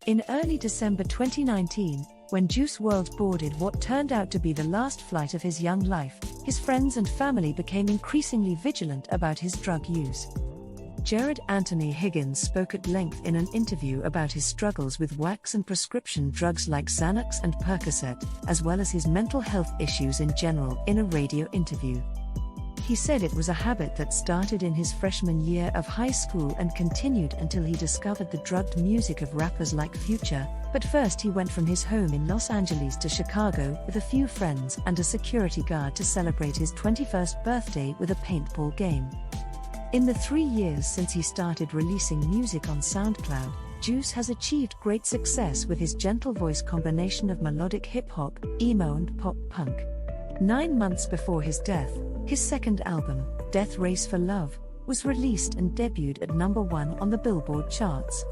In early December 2019, when Juice WRLD boarded what turned out to be the last flight of his young life, his friends and family became increasingly vigilant about his drug use. Jared Anthony Higgins spoke at length in an interview about his struggles with wax and prescription drugs like Xanax and Percocet, as well as his mental health issues in general, in a radio interview. He said it was a habit that started in his freshman year of high school and continued until he discovered the drugged music of rappers like Future, but first he went from his home in Los Angeles to Chicago with a few friends and a security guard to celebrate his 21st birthday with a paintball game. In the 3 years since he started releasing music on SoundCloud, Juice has achieved great success with his gentle voice combination of melodic hip-hop, emo and pop-punk. 9 months before his death, his second album, Death Race for Love, was released and debuted at #1 on the Billboard charts.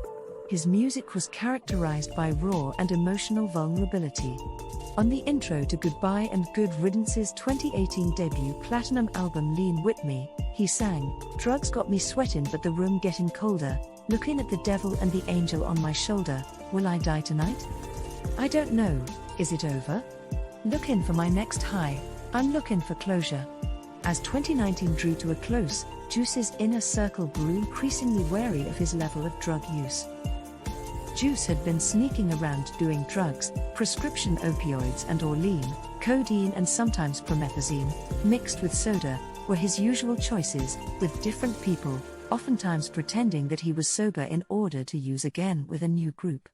His music was characterized by raw and emotional vulnerability. On the intro to Goodbye and Good Riddance's 2018 debut platinum album Lean With Me, he sang, "Drugs got me sweating but the room getting colder, looking at the devil and the angel on my shoulder, will I die tonight? I don't know, is it over? Looking for my next high, I'm looking for closure." As 2019 drew to a close, Juice's inner circle grew increasingly wary of his level of drug use. Juice had been sneaking around doing drugs, prescription opioids and/or lean, codeine and sometimes promethazine, mixed with soda, were his usual choices, with different people, oftentimes pretending that he was sober in order to use again with a new group.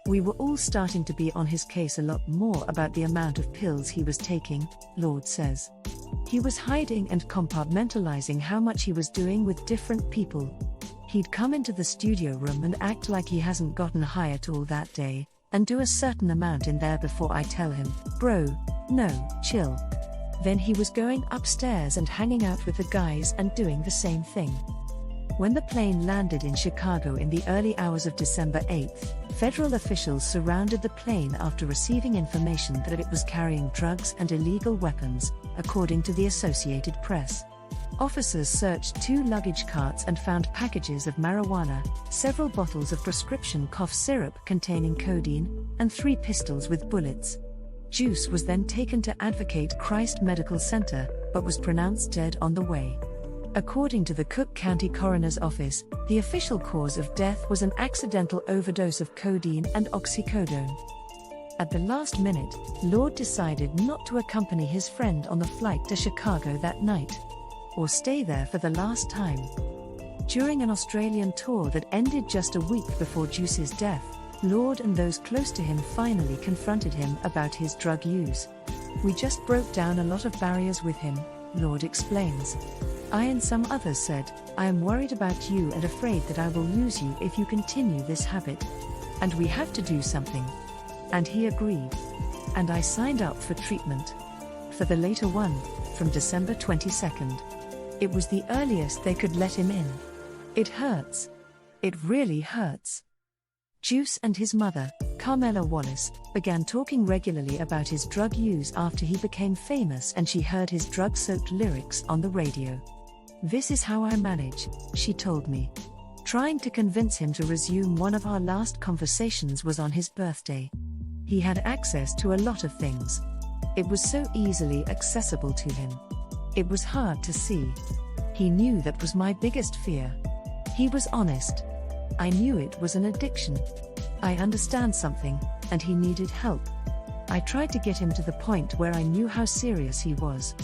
"We were all starting to be on his case a lot more about the amount of pills he was taking," Lord says. "He was hiding and compartmentalizing how much he was doing with different people. He'd come into the studio room and act like he hasn't gotten high at all that day, and do a certain amount in there before I tell him, 'Bro, no, chill.' Then he was going upstairs and hanging out with the guys and doing the same thing." When the plane landed in Chicago in the early hours of December 8, federal officials surrounded the plane after receiving information that it was carrying drugs and illegal weapons, according to the Associated Press. Officers searched 2 luggage carts and found packages of marijuana, several bottles of prescription cough syrup containing codeine, and 3 pistols with bullets. Juice was then taken to Advocate Christ Medical Center, but was pronounced dead on the way. According to the Cook County Coroner's Office, the official cause of death was an accidental overdose of codeine and oxycodone. At the last minute, Lord decided not to accompany his friend on the flight to Chicago that night, or stay there for the last time. During an Australian tour that ended just a week before Juice's death, Lord and those close to him finally confronted him about his drug use. "We just broke down a lot of barriers with him," Lord explains. "I and some others said, 'I am worried about you and afraid that I will lose you if you continue this habit. And we have to do something.' And he agreed. And I signed up for treatment. For the later one, from December 22nd. It was the earliest they could let him in. It hurts. It really hurts." Juice and his mother, Carmela Wallace, began talking regularly about his drug use after he became famous and she heard his drug-soaked lyrics on the radio. "This is how I manage," she told me. Trying to convince him to resume one of our last conversations was on his birthday. He had access to a lot of things. It was so easily accessible to him. It was hard to see. He knew that was my biggest fear. He was honest. I knew it was an addiction. I understand something, and he needed help. I tried to get him to the point where I knew how serious he was."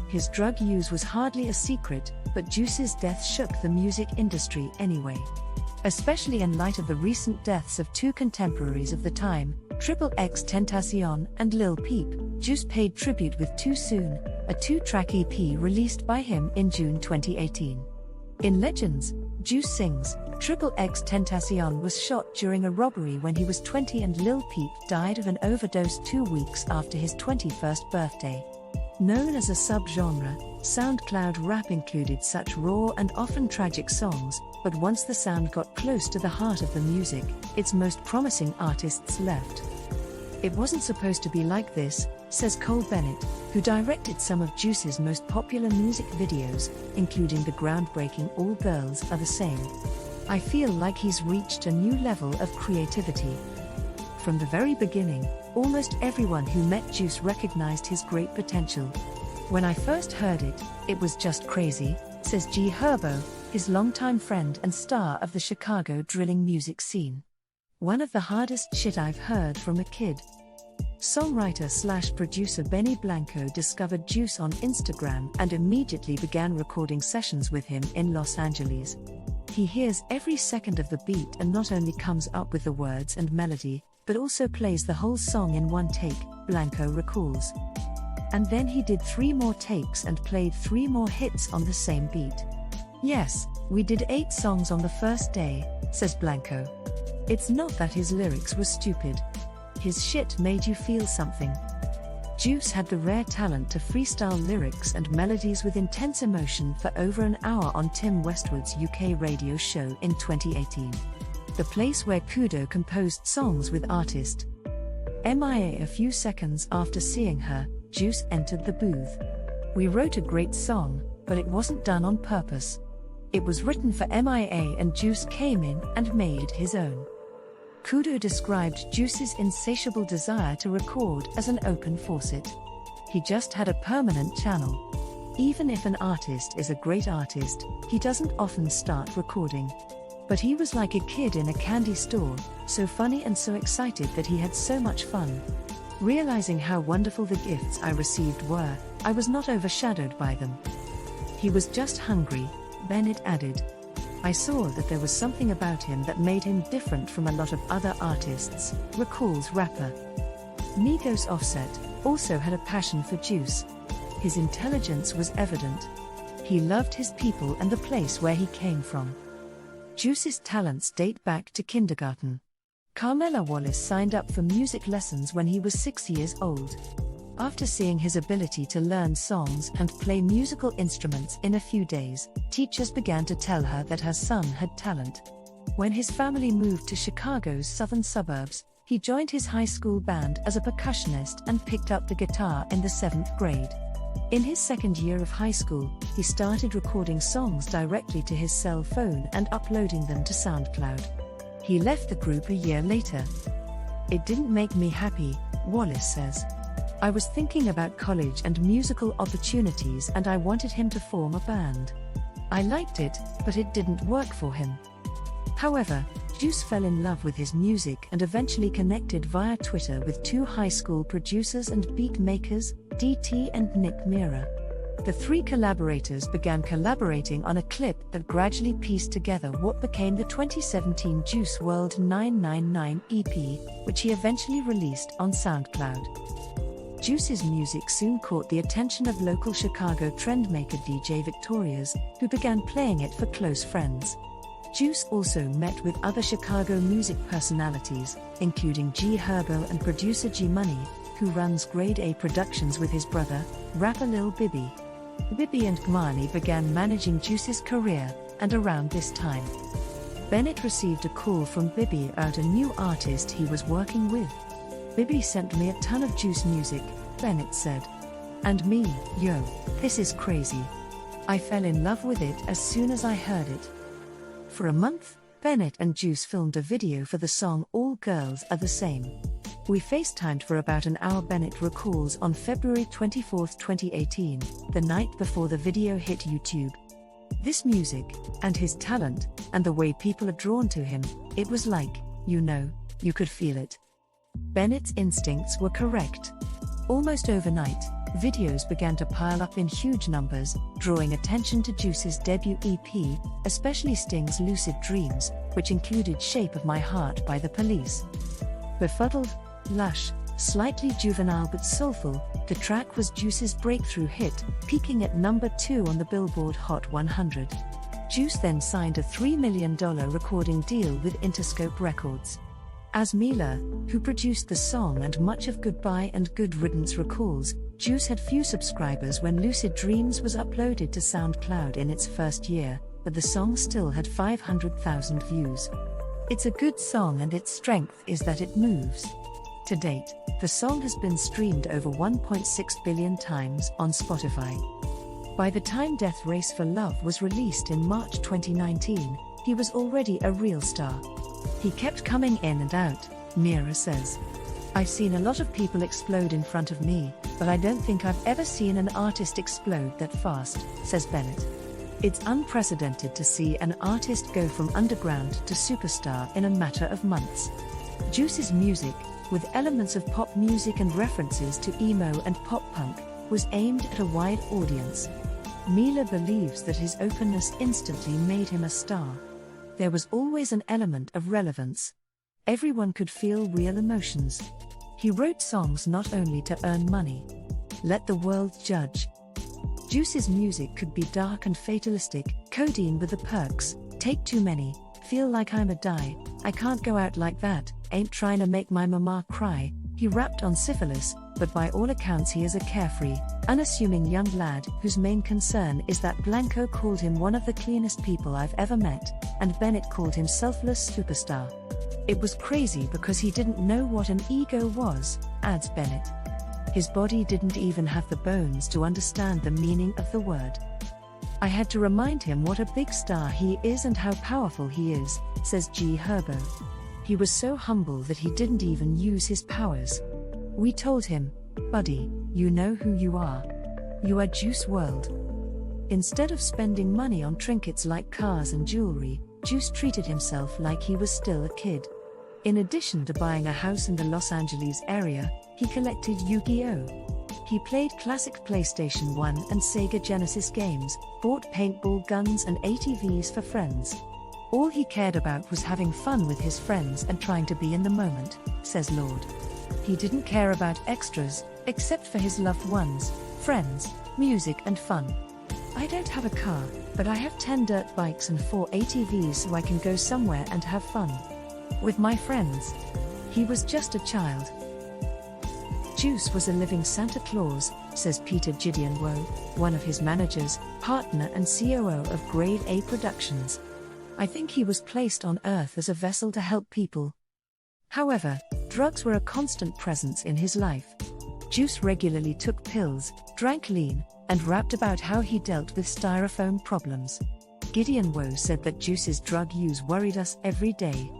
His drug use was hardly a secret, but Juice's death shook the music industry anyway. Especially in light of the recent deaths of 2 contemporaries of the time, XXXTentacion and Lil Peep, Juice paid tribute with Too Soon, a 2-track EP released by him in June 2018. In Legends, Juice sings, "XXXTentacion was shot during a robbery when he was 20 and Lil Peep died of an overdose 2 weeks after his 21st birthday." Known as a subgenre, SoundCloud rap included such raw and often tragic songs, but once the sound got close to the heart of the music, its most promising artists left. "It wasn't supposed to be like this," says Cole Bennett, who directed some of Juice's most popular music videos, including the groundbreaking All Girls Are the Same. I feel like he's reached a new level of creativity. From the very beginning, almost everyone who met Juice recognized his great potential. When I first heard it, it was just crazy, says G Herbo, his longtime friend and star of the Chicago drilling music scene. One of the hardest shit I've heard from a kid. Songwriter/producer Benny Blanco discovered Juice on Instagram and immediately began recording sessions with him in Los Angeles. He hears every second of the beat and not only comes up with the words and melody, but also plays the whole song in one take, Blanco recalls. And then he did 3 more takes and played 3 more hits on the same beat. Yes, we did 8 songs on the first day, says Blanco. It's not that his lyrics were stupid. His shit made you feel something. Juice had the rare talent to freestyle lyrics and melodies with intense emotion for over an hour on Tim Westwood's UK radio show in 2018. The place where Kudo composed songs with artist MIA. A few seconds after seeing her, Juice entered the booth. We wrote a great song, but it wasn't done on purpose. It was written for MIA and Juice came in and made his own. Kudo described Juice's insatiable desire to record as an open faucet. He just had a permanent channel. Even if an artist is a great artist, he doesn't often start recording. But he was like a kid in a candy store, so funny and so excited that he had so much fun. Realizing how wonderful the gifts I received were, I was not overshadowed by them. He was just hungry, Bennett added. I saw that there was something about him that made him different from a lot of other artists, recalls rapper Migos Offset, also had a passion for Juice. His intelligence was evident. He loved his people and the place where he came from. Juice's talents date back to kindergarten. Carmela Wallace signed up for music lessons when he was 6 years old. After seeing his ability to learn songs and play musical instruments in a few days, teachers began to tell her that her son had talent. When his family moved to Chicago's southern suburbs, he joined his high school band as a percussionist and picked up the guitar in the 7th grade. In his second year of high school, he started recording songs directly to his cell phone and uploading them to SoundCloud. He left the group a year later. It didn't make me happy, Wallace says. I was thinking about college and musical opportunities and I wanted him to form a band. I liked it, but it didn't work for him. However, Juice fell in love with his music and eventually connected via Twitter with 2 high school producers and beat makers, DT and Nick Mira. The 3 collaborators began collaborating on a clip that gradually pieced together what became the 2017 Juice WRLD 999 EP, which he eventually released on SoundCloud. Juice's music soon caught the attention of local Chicago trendmaker DJ Victorious, who began playing it for close friends. Juice also met with other Chicago music personalities, including G Herbo and producer G Money, who runs Grade A Productions with his brother, rapper Lil Bibby. Bibby and Gmani began managing Juice's career, and around this time, Bennett received a call from Bibby about a new artist he was working with. Bibby sent me a ton of Juice music, Bennett said. And me, yo, this is crazy. I fell in love with it as soon as I heard it. For a month, Bennett and Juice filmed a video for the song All Girls Are the Same. We FaceTimed for about an hour, Bennett recalls on February 24, 2018, the night before the video hit YouTube. This music, and his talent, and the way people are drawn to him, it was like, you could feel it. Bennett's instincts were correct. Almost overnight, videos began to pile up in huge numbers, drawing attention to Juice's debut EP, especially Sting's Lucid Dreams, which included Shape of My Heart by The Police. Befuddled, lush, slightly juvenile but soulful, the track was Juice's breakthrough hit, peaking at number 2 on the Billboard Hot 100. Juice then signed a $3 million recording deal with Interscope Records. As Mila, who produced the song and much of Goodbye and Good Riddance recalls, Juice had few subscribers when Lucid Dreams was uploaded to SoundCloud in its first year, but the song still had 500,000 views. It's a good song and its strength is that it moves. To date, the song has been streamed over 1.6 billion times on Spotify. By the time Death Race for Love was released in March 2019, He was already a real star. He kept coming in and out, Mira says. I've seen a lot of people explode in front of me, but I don't think I've ever seen an artist explode that fast, says Bennett. It's unprecedented to see an artist go from underground to superstar in a matter of months. Juice's music, with elements of pop music and references to emo and pop punk, was aimed at a wide audience. Mila believes that his openness instantly made him a star. There was always an element of relevance. Everyone could feel real emotions. He wrote songs not only to earn money. Let the world judge. Juice's music could be dark and fatalistic, codeine with the perks, take too many, feel like I'm a die, I can't go out like that, ain't trying to make my mama cry. He rapped on syphilis, but by all accounts he is a carefree, unassuming young lad whose main concern is that Blanco called him one of the cleanest people I've ever met, and Bennett called him selfless superstar. It was crazy because he didn't know what an ego was, adds Bennett. His body didn't even have the bones to understand the meaning of the word. I had to remind him what a big star he is and how powerful he is, says G. Herbo. He was so humble that he didn't even use his powers. We told him, buddy, you know who you are. You are Juice WRLD. Instead of spending money on trinkets like cars and jewelry, Juice treated himself like he was still a kid. In addition to buying a house in the Los Angeles area, he collected Yu-Gi-Oh! He played classic PlayStation 1 and Sega Genesis games, bought paintball guns and ATVs for friends. All he cared about was having fun with his friends and trying to be in the moment, says Lord. He didn't care about extras, except for his loved ones, friends, music and fun. I don't have a car, but I have 10 dirt bikes and 4 ATVs so I can go somewhere and have fun. With my friends. He was just a child. Juice was a living Santa Claus, says Peter Gideon Woe, one of his managers, partner and COO of Grade A Productions. I think he was placed on Earth as a vessel to help people. However, drugs were a constant presence in his life. Juice regularly took pills, drank lean, and rapped about how he dealt with styrofoam problems. Gideon Woe said that Juice's drug use worried us every day.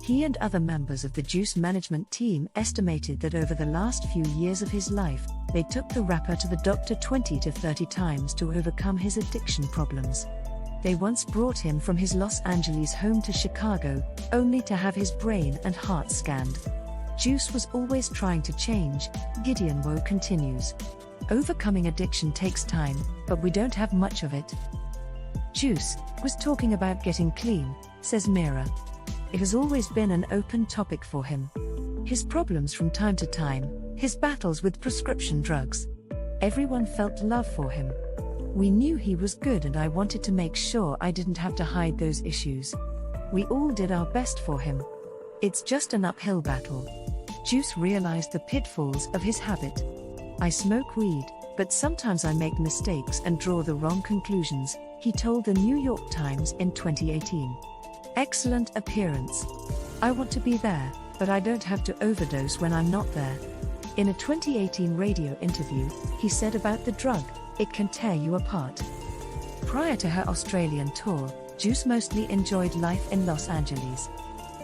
He and other members of the Juice management team estimated that over the last few years of his life, they took the rapper to the doctor 20 to 30 times to overcome his addiction problems. They once brought him from his Los Angeles home to Chicago, only to have his brain and heart scanned. Juice was always trying to change, Gideon Woe continues. Overcoming addiction takes time, but we don't have much of it. Juice was talking about getting clean, says Mira. It has always been an open topic for him. His problems from time to time, his battles with prescription drugs. Everyone felt love for him. We knew he was good and I wanted to make sure I didn't have to hide those issues. We all did our best for him. It's just an uphill battle. Juice realized the pitfalls of his habit. I smoke weed, but sometimes I make mistakes and draw the wrong conclusions, he told the New York Times in 2018. Excellent appearance. I want to be there, but I don't have to overdose when I'm not there. In a 2018 radio interview, he said about the drug, it can tear you apart. Prior to her Australian tour, Juice mostly enjoyed life in Los Angeles.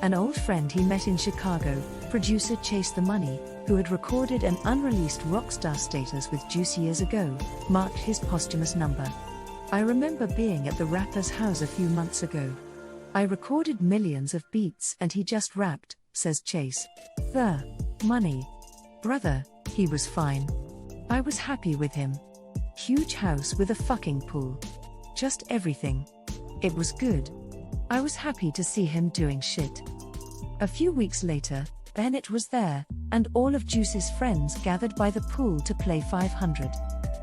An old friend he met in Chicago, producer Chase the Money, who had recorded an unreleased rockstar status with Juice years ago, marked his posthumous number. I remember being at the rapper's house a few months ago. I recorded millions of beats and he just rapped, says Chase. The money. Brother, he was fine. I was happy with him. Huge house with a fucking pool. Just everything. It was good. I was happy to see him doing shit. A few weeks later, Bennett was there, and all of Juice's friends gathered by the pool to play 500.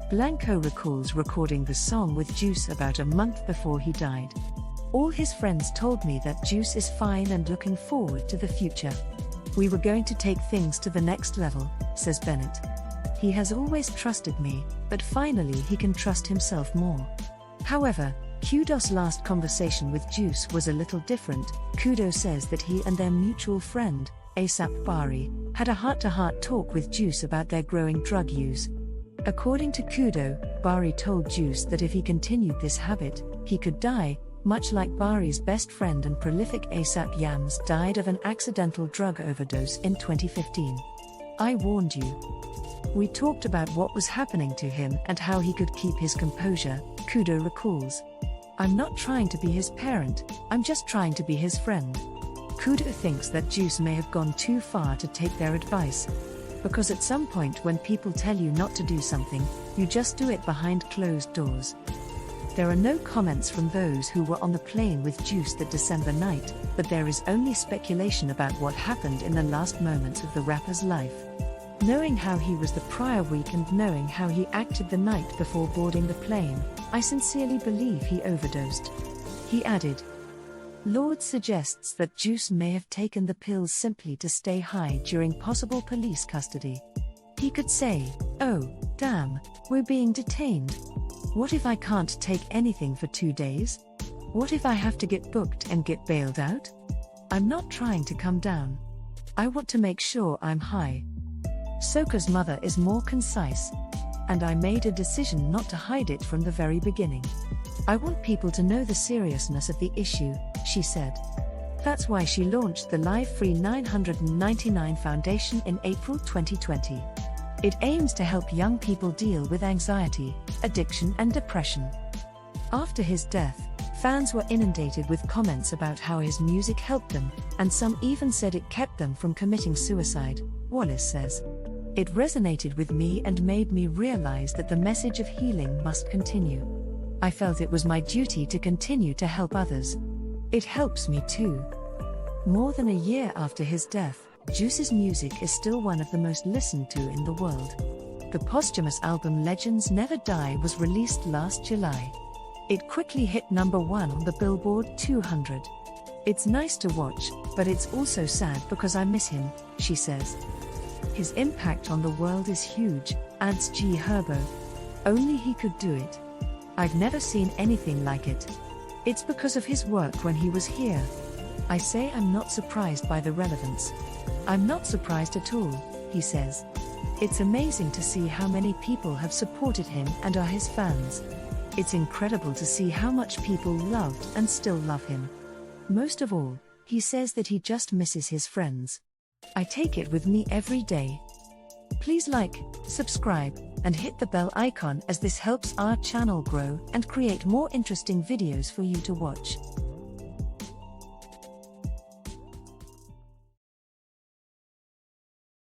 Blanco recalls recording the song with Juice about a month before he died. All his friends told me that Juice is fine and looking forward to the future. We were going to take things to the next level, says Bennett. He has always trusted me, but finally he can trust himself more. However, Kudo's last conversation with Juice was a little different. Kudo says that he and their mutual friend, ASAP Bari, had a heart-to-heart talk with Juice about their growing drug use. According to Kudo, Bari told Juice that if he continued this habit, he could die, Much like Bari's best friend and prolific ASAP Yams died of an accidental drug overdose in 2015. I warned you. We talked about what was happening to him and how he could keep his composure, Kudo recalls. I'm not trying to be his parent, I'm just trying to be his friend. Kudo thinks that Juice may have gone too far to take their advice. Because at some point when people tell you not to do something, you just do it behind closed doors. There are no comments from those who were on the plane with Juice that December night, but there is only speculation about what happened in the last moments of the rapper's life. Knowing how he was the prior week and knowing how he acted the night before boarding the plane, I sincerely believe he overdosed. He added, Lord suggests that Juice may have taken the pills simply to stay high during possible police custody. He could say, oh, damn, we're being detained. What if I can't take anything for 2 days? What if I have to get booked and get bailed out? I'm not trying to come down. I want to make sure I'm high. Soka's mother is more concise. And I made a decision not to hide it from the very beginning. I want people to know the seriousness of the issue, she said. That's why she launched the Live Free 999 Foundation in April 2020. It aims to help young people deal with anxiety, addiction and depression. After his death, fans were inundated with comments about how his music helped them, and some even said it kept them from committing suicide, Wallace says. It resonated with me and made me realize that the message of healing must continue. I felt it was my duty to continue to help others. It helps me too. More than a year after his death, Juice's music is still one of the most listened to in the world. The posthumous album Legends Never Die was released last July. It quickly hit #1 on the Billboard 200. It's nice to watch, but it's also sad because I miss him, she says. His impact on the world is huge, adds G Herbo. Only he could do it. I've never seen anything like it. It's because of his work when he was here. I say I'm not surprised by the relevance. I'm not surprised at all, he says. It's amazing to see how many people have supported him and are his fans. It's incredible to see how much people loved and still love him. Most of all, he says that he just misses his friends. I take it with me every day. Please like, subscribe, and hit the bell icon as this helps our channel grow and create more interesting videos for you to watch.